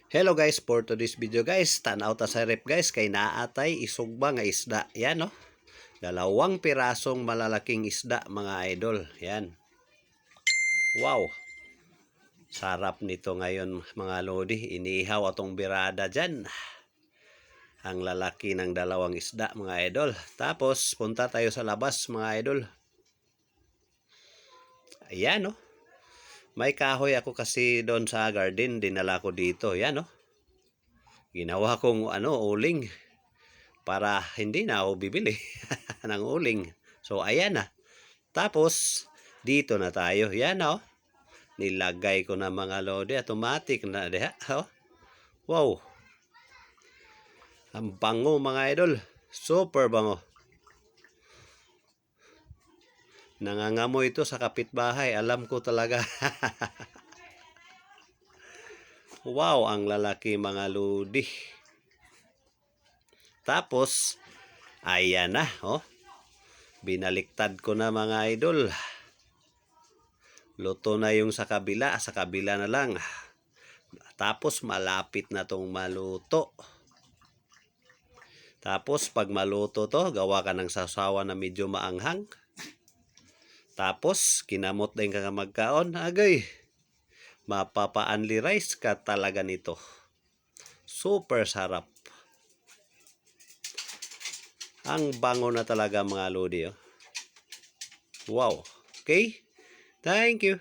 Hello guys, for today's video guys, tanaw ta sa rep guys, kay naatay isugba nga isda. Yan no, dalawang pirasong malalaking isda mga idol. Yan. Wow, sarap nito ngayon mga lodi. Inihaw atong birada dyan. Ang lalaki ng dalawang isda mga idol. Tapos punta tayo sa labas mga idol. Ayan no, may kahoy ako kasi doon sa garden, dinala ko dito. Yan no, ginawa kong uling para hindi na ako bibili ng uling. So ayan na. Tapos dito na tayo. Yan oh. Nilagay ko na mga lodi. Automatic na diha. Oh. Wow. Ang bango mga idol. Super bango. Nangangamoy ito sa kapitbahay. Alam ko talaga. Wow, ang lalaki mga lodi. Tapos ayan na, oh. Binaliktad ko na mga idol. Luto na yung sa kabila na lang. Tapos malapit na tong maluto. Tapos pag maluto to, gawa ka ng sasawa na medyo maanghang. Tapos kinamot din ka magkaon. Agay, mapapa-only rice ka talaga nito. Super sarap. Ang bango na talaga mga lodi. Oh. Wow. Okay? Thank you.